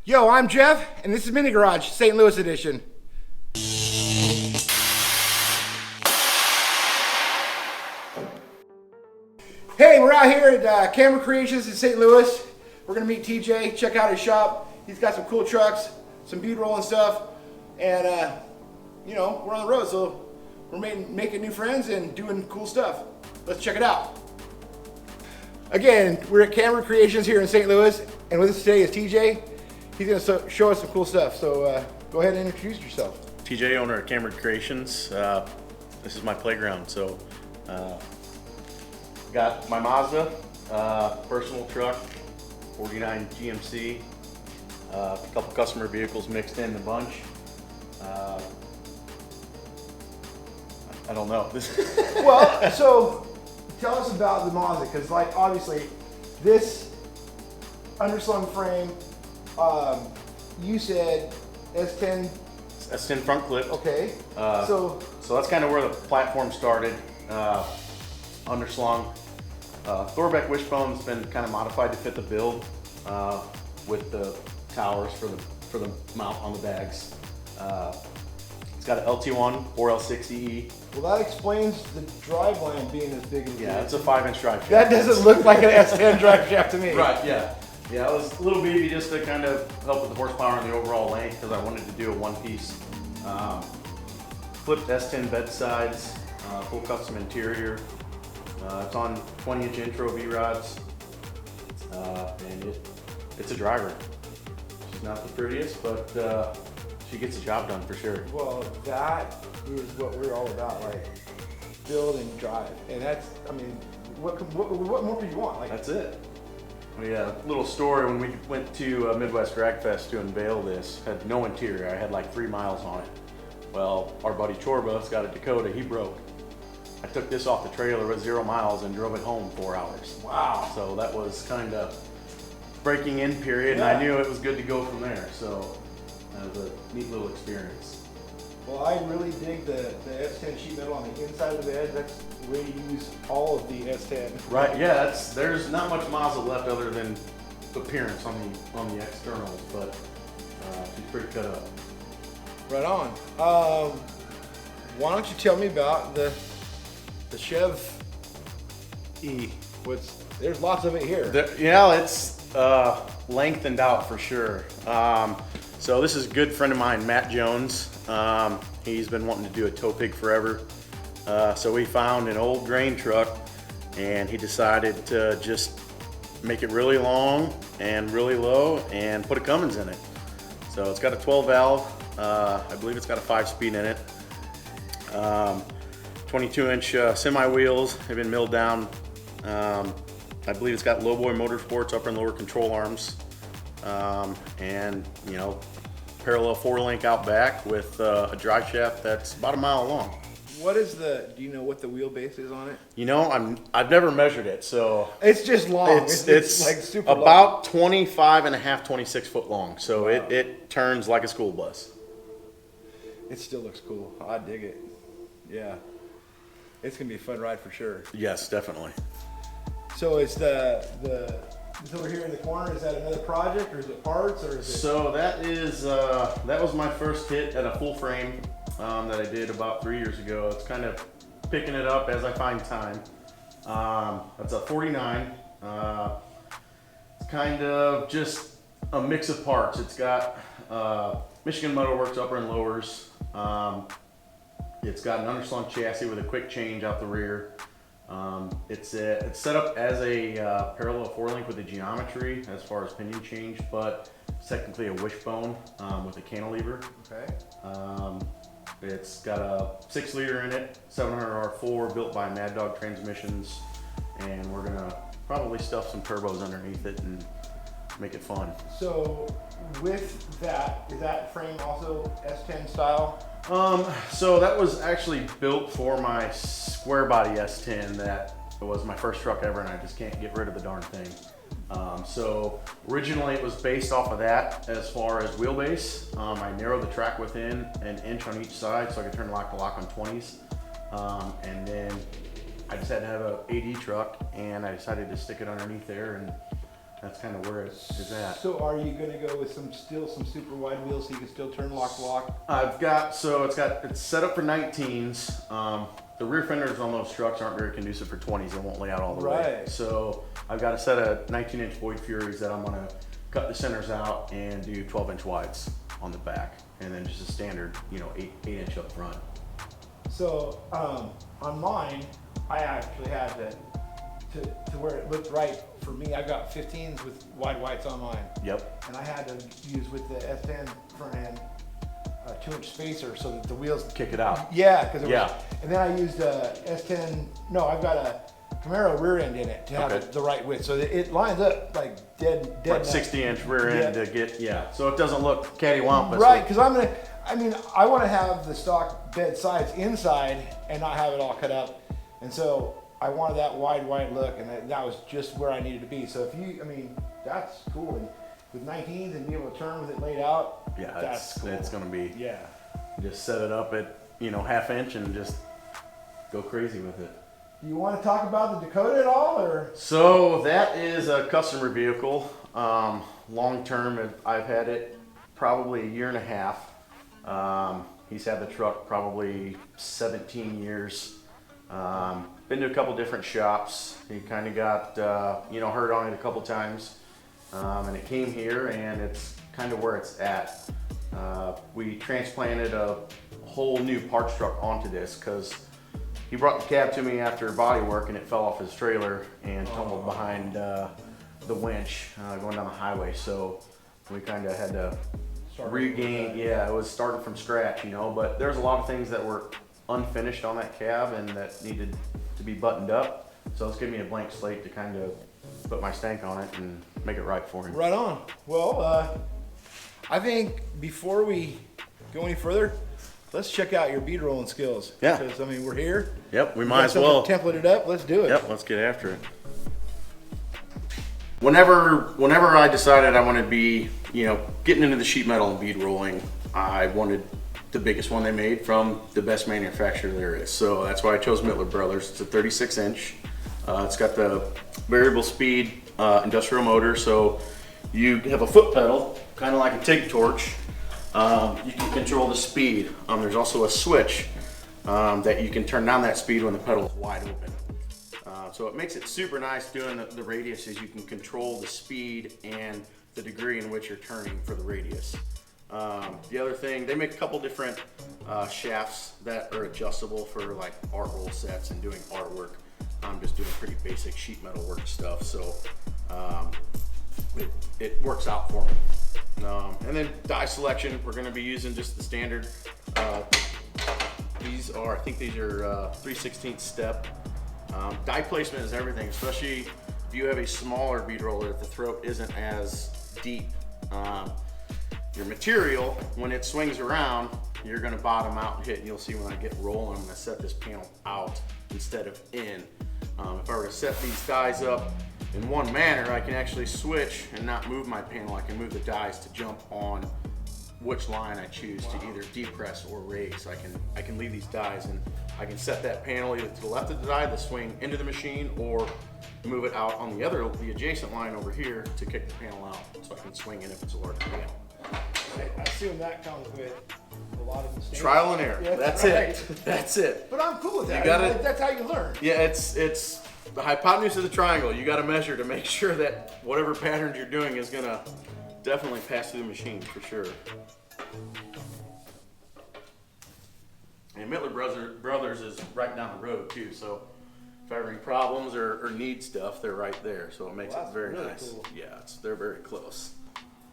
Yo, I'm Geoff, and this is Mini Garage, St. Louis edition. Hey, we're out here at Kambered Kreations in St. Louis. We're gonna meet TJ, check out his shop. He's got some cool trucks, some bead rolling stuff, and you know, we're on the road, so we're making new friends and doing cool stuff. Let's check it out. Again, we're at Kambered Kreations here in St. Louis, and with us today is TJ. He's gonna show us some cool stuff, so go ahead and introduce yourself. TJ, owner of Kambered Kreations. This is my playground, so got my Mazda, personal truck, 49 GMC, a couple customer vehicles mixed in a bunch. I don't know. Well, so tell us about the Mazda, because like obviously this underslung frame, you said S10 front clip. Okay. So that's kind of where the platform started. Underslung. Thorbeck wishbone's been kind of modified to fit the build with the towers for the mount on the bags. It's got an LT1 4L60E. Well, that explains the drive line being as big as it is. Yeah, it's a 5-inch drive shaft. That doesn't look like an S10 drive shaft to me. Right, yeah. Yeah, it was a little baby just to kind of help with the horsepower and the overall length because I wanted to do a one-piece. Flipped S10 bed sides, full custom interior. It's on 20-inch intro V-rods, and it's a driver. She's not the prettiest, but she gets the job done for sure. Well, that is what we're all about, like build and drive, and that's, I mean, what more could you want? Like, that's it. Yeah, little story, when we went to Midwest Drag Fest to unveil this, had no interior. I had like 3 miles on it. Well, our buddy Chorba's got a Dakota, he broke. I took this off the trailer with 0 miles and drove it home 4 hours. Wow. So that was kind of breaking in period, and I knew it was good to go from there. So that was a neat little experience. Well, I really dig the S10 sheet metal on the inside of the bed. That's the way you use all of the S10. Right, yeah, there's not much Mazda left other than appearance on the externals, but she's pretty cut up. Right on. Why don't you tell me about the Chev E? There's lots of it here. It's lengthened out for sure. So this is a good friend of mine, Matt Jones. He's been wanting to do a tow pig forever. So we found an old grain truck, and he decided to just make it really long and really low and put a Cummins in it. So it's got a 12 valve. I believe it's got a 5-speed in it. 22-inch semi wheels have been milled down. I believe it's got Lowboy Motorsports upper and lower control arms, and you know, parallel 4-link out back with a drive shaft that's about 1 mile long. Do you know what the wheelbase is on it? You know, I've never measured it, so it's just long. It's like super about long. 25 and a half, 26 foot long. So wow. it turns like a school bus. It still looks cool. I dig it. Yeah. It's gonna be a fun ride for sure. Yes, definitely. So it's it's over here in the corner. Is that another project, or is it parts, or is it? So that was my first hit at a full frame that I did about 3 years ago. It's kind of picking it up as I find time. That's a 49. It's kind of just a mix of parts. It's got Michigan Motor Works upper and lowers. It's got an underslung chassis with a quick change out the rear. It's set up as a parallel 4-link with a geometry as far as pinion change, but it's technically a wishbone with a cantilever. Okay. It's got a 6-liter in it, 700 R4, built by Mad Dog Transmissions, and we're gonna probably stuff some turbos underneath it and make it fun. So with that, is that frame also S10 style? So that was actually built for my square body S10 that was my first truck ever, and I just can't get rid of the darn thing. So originally it was based off of that as far as wheelbase. I narrowed the track within 1 inch on each side so I could turn lock to lock on 20s. And then I just had to have a AD truck, and I decided to stick it underneath there, and that's kind of where it is at. So are you gonna go with some super wide wheels so you can still turn lock to lock? It's set up for 19s. The rear fenders on those trucks aren't very conducive for 20s. They won't lay out all the way. So I've got a set of 19-inch Void Furies that I'm gonna cut the centers out and do 12-inch wides on the back, and then just a standard, 8-inch up front. So on mine, I actually had to where it looked right for me. I got 15s with wide whites on mine. Yep. And I had to use with the S10 front end a 2-inch spacer so that the wheels Kick it out. Yeah, because it Yeah. was. And then I used a S10. No, I've got a Camaro rear end in it to have Okay. the right width, so that it lines up like dead. Like nuts. 60-inch rear end to get, so it doesn't look cattywampus. Right, because I want to have the stock bed sides inside and not have it all cut up, and so I wanted that wide look, and that was just where I needed to be. So that's cool. And with 19s and be able to turn with it laid out, Yeah, that's cool. it's gonna be. Yeah. Just set it up at 1/2 inch and just go crazy with it. Do you want to talk about the Dakota at all, or? So that is a customer vehicle. Long term, I've had it probably 1.5 years. He's had the truck probably 17 years. Been to a couple different shops. He kind of got hurt on it a couple times, and it came here, and it's kind of where it's at. We transplanted a whole new parts truck onto this because he brought the cab to me after body work, and it fell off his trailer and tumbled behind the winch going down the highway. So we kind of had to regain. Yeah, it was started from scratch, but there's a lot of things that were unfinished on that cab and that needed to be buttoned up. So it's giving me a blank slate to kind of put my stank on it and make it right for him. Right on. Well, I think before we go any further, let's check out your bead rolling skills. Yeah. Because we're here. Yep, we We might got as well. something templated up. Let's do it. Yep, let's get after it. Whenever I decided I wanted to be, getting into the sheet metal and bead rolling, I wanted the biggest one they made from the best manufacturer there is. So that's why I chose Mittler Brothers. It's a 36-inch. It's got the variable speed industrial motor, so you have a foot pedal, kind of like a TIG torch. You can control the speed. There's also a switch that you can turn down that speed when the pedal is wide open. So it makes it super nice doing the radius, is you can control the speed and the degree in which you're turning for the radius. The other thing, they make a couple different shafts that are adjustable for like art roll sets and doing artwork. I'm just doing pretty basic sheet metal work stuff, so it works out for me. And then die selection, we're going to be using just the standard. I think these are 3/16 step. Die placement is everything, especially if you have a smaller bead roller, if the throat isn't as deep. Your material, when it swings around, you're going to bottom out and hit, and you'll see when I get rolling, I'm going to set this panel out instead of in. If I were to set these dies up in one manner, I can actually switch and not move my panel. I can move the dies to jump on which line I choose to either depress or raise. I can leave these dies, and I can set that panel either to the left of the die to swing into the machine, or move it out on the adjacent line over here to kick the panel out, so I can swing in if it's a large panel. I assume that comes with a lot of mistakes. Trial and error. Yeah, That's right. it. That's it. But I'm cool with that. You gotta- That's how you learn. Yeah, it's the hypotenuse of the triangle. You got to measure to make sure that whatever patterns you're doing is gonna definitely pass through the machine for sure. And Mittler Brothers is right down the road too, so if I have any problems or need stuff, they're right there. So it makes Well, it that's very really nice. cool. Yeah, they're very close.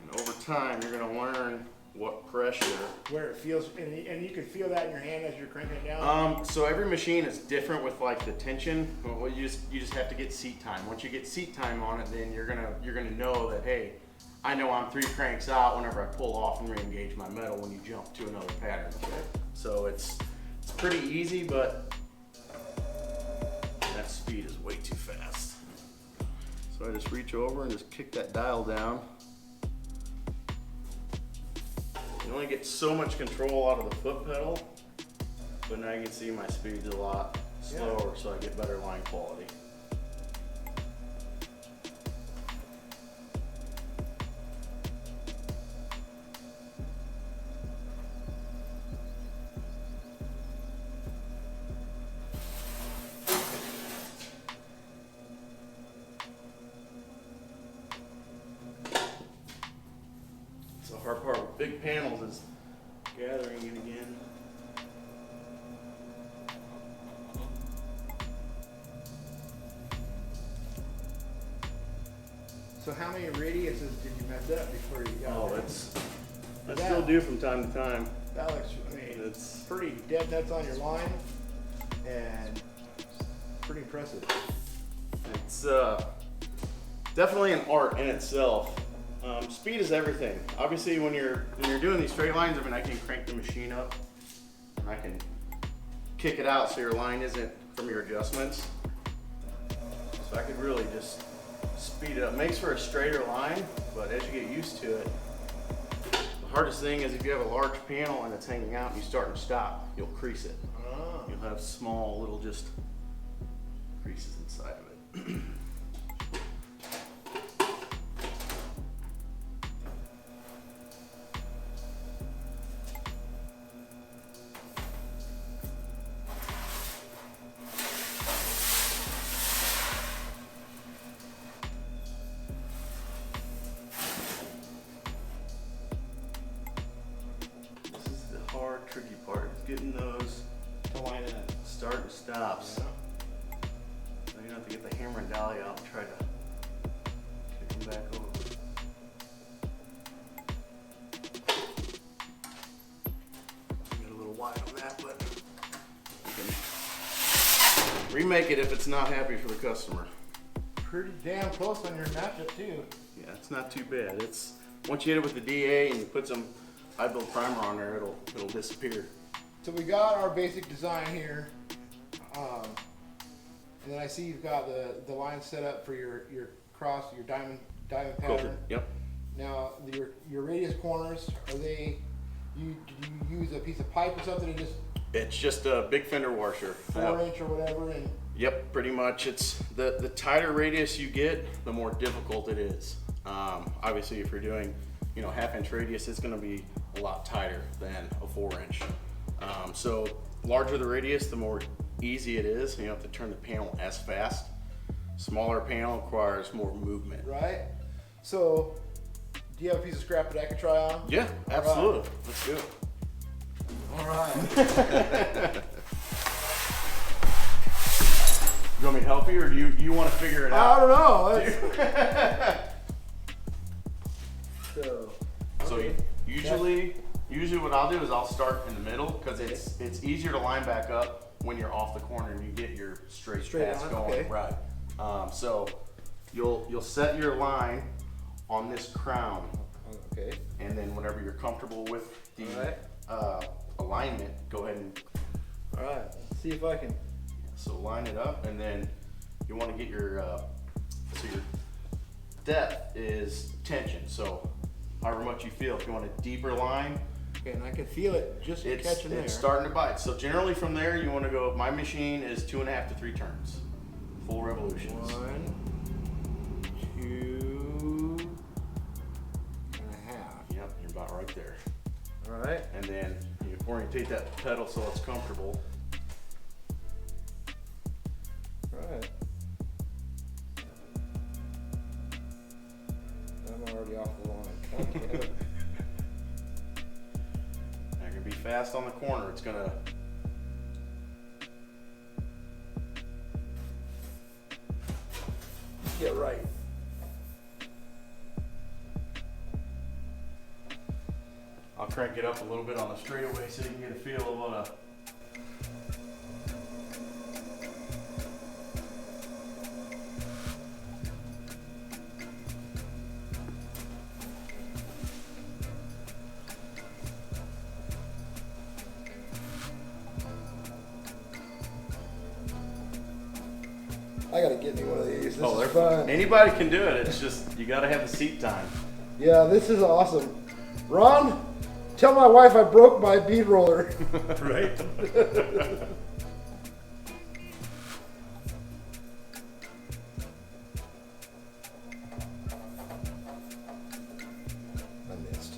And over time, you're gonna learn what pressure. Where it feels, and you can feel that in your hand as you're cranking it down. So every machine is different with like the tension. Well, you just have to get seat time. Once you get seat time on it, then you're gonna know that, hey, I know I'm 3 cranks out whenever I pull off and re-engage my metal when you jump to another pattern. So it's pretty easy, but that speed is way too fast. So I just reach over and just kick that dial down. You only get so much control out of the foot pedal, but now you can see my speed's a lot slower, so I get better line quality. big panels is gathering it again. So how many radiuses did you mess up before you got Oh, there? I still do from time to time. That looks, I mean, It's pretty dead nuts on your line, and pretty impressive. It's definitely an art in itself. Speed is everything. Obviously, when you're doing these straight lines, I mean, I can crank the machine up, and I can kick it out so your line isn't from your adjustments. So I could really just speed it up. Makes for a straighter line, but as you get used to it, the hardest thing is if you have a large panel and it's hanging out and you start and stop, you'll crease it. Oh. You'll have small little just creases inside of it. This is the hard, tricky part, is getting those To line it up. start and stops. Yeah. So you have to get the hammer and dolly out and try to kick them back over. Got a little wide on that, but you can remake it if it's not happy for the customer. Pretty damn close on your matchup too. Yeah, it's not too bad. It's once you hit it with the DA and you put some high build primer on there, it'll disappear. So we got our basic design here, and then I see you've got the line set up for your cross, your diamond pattern. Yep. Now your radius corners, are they? Do you use a piece of pipe or something to just It's just a big fender washer. 4-inch or whatever? And Yep, pretty much. It's the tighter radius you get, the more difficult it is. Obviously, if you're doing, 1/2-inch radius, it's going to be a lot tighter than a 4-inch. So larger the radius, the more easy it is. You don't have to turn the panel as fast. Smaller panel requires more movement. right. So do you have a piece of scrap that I could try on? Yeah, absolutely. Let's do it. All right. You want me to help you, or do you want to figure it out? I don't know. So So okay. usually what I'll do is I'll start in the middle because it's easier to line back up when you're off the corner and you get your straight pass on, going. okay. Right. So you'll set your line on this crown, Okay. and then whenever you're comfortable with the Alright. alignment, go ahead and All right. Let's see if I can. so line it up, and then you want to get your so your depth is tension. So however much you feel, if you want a deeper line, Okay, and I can feel it just catching there. it's starting to bite. So generally from there, you want to go. My machine is 2.5 to 3 turns, full revolutions. 1, 2.5. Yep, you're about right there. All right. And then you orientate that pedal so it's comfortable. All right. I'm already off the line. Okay. Now you're gonna be fast on the corner. It's gonna. Get right. I'll crank it up a little bit on the straightaway so you can get a feel of what a. I gotta get me one of these. This Oh, is fun. anybody can do it. It's just you gotta have the seat time. Yeah, this is awesome. Ron, tell my wife I broke my bead roller. Right. I missed.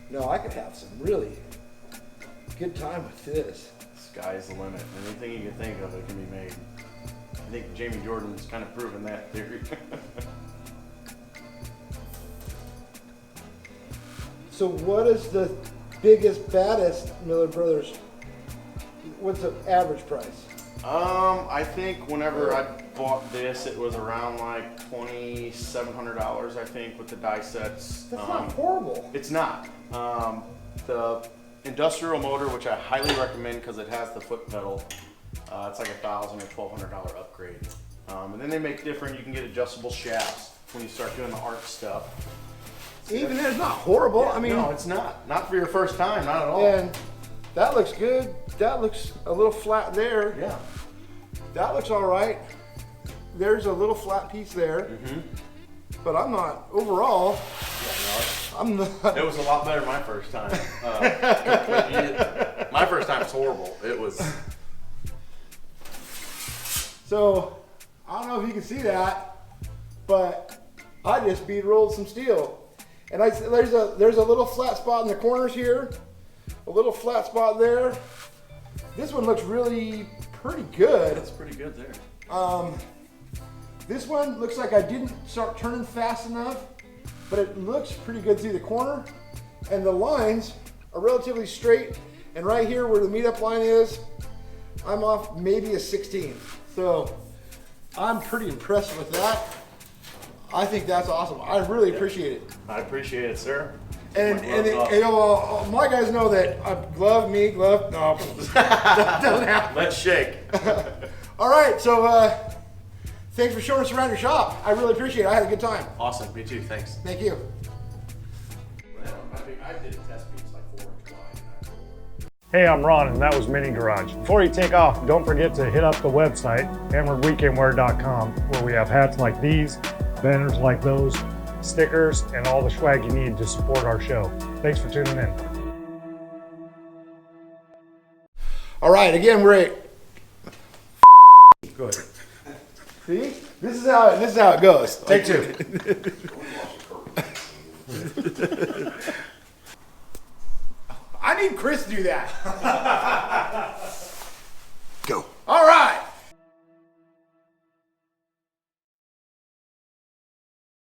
No, I could have some really good time with this. Sky's the limit. Anything you can think of, it can be made. think Jamie Jordan's kind of proven that theory. So what is the biggest, baddest Miller Brothers? What's the average price? I think whenever I bought this, it was around like $2,700, I think, with the die sets. That's not horrible. It's not. The industrial motor, which I highly recommend because it has the foot pedal, it's like $1,000 or $1,200 upgrade. And then they make different, you can get adjustable shafts when you start doing the arch stuff. Even then, it's not horrible. Yeah, I mean, no, it's not. Not for your first time, not at all. and that looks good. That looks a little flat there. Yeah. That looks all right. There's a little flat piece there. But I'm not, overall, I'm not. It was a lot better my first time. My first time was horrible. It was. So, I don't know if you can see that, but I just bead rolled some steel. And there's a little flat spot in the corners here, a little flat spot there. This one looks really pretty good. That's pretty good there. This one looks like I didn't start turning fast enough, but it looks pretty good through the corner. And the lines are relatively straight. And right here where the meetup line is, I'm off maybe a 16th. So I'm pretty impressed with that. I think that's awesome. I really appreciate it. I appreciate it, sir. And you know, my guys know that glove. No, doesn't happen. Let's shake. All right, so thanks for showing us around your shop. I really appreciate it. I had a good time. Awesome. Me too. Thanks. Thank you. I did test beats like 4 inch wide. Hey, I'm Ron, and that was Mini Garage. Before you take off, don't forget to hit up the website, kamberedweekendwear.com, where we have hats like these, banners like those, stickers, and all the swag you need to support our show. Thanks for tuning in. All right, again, we're at. Go ahead. See, this is how it goes. Take two. I need Chris to do that.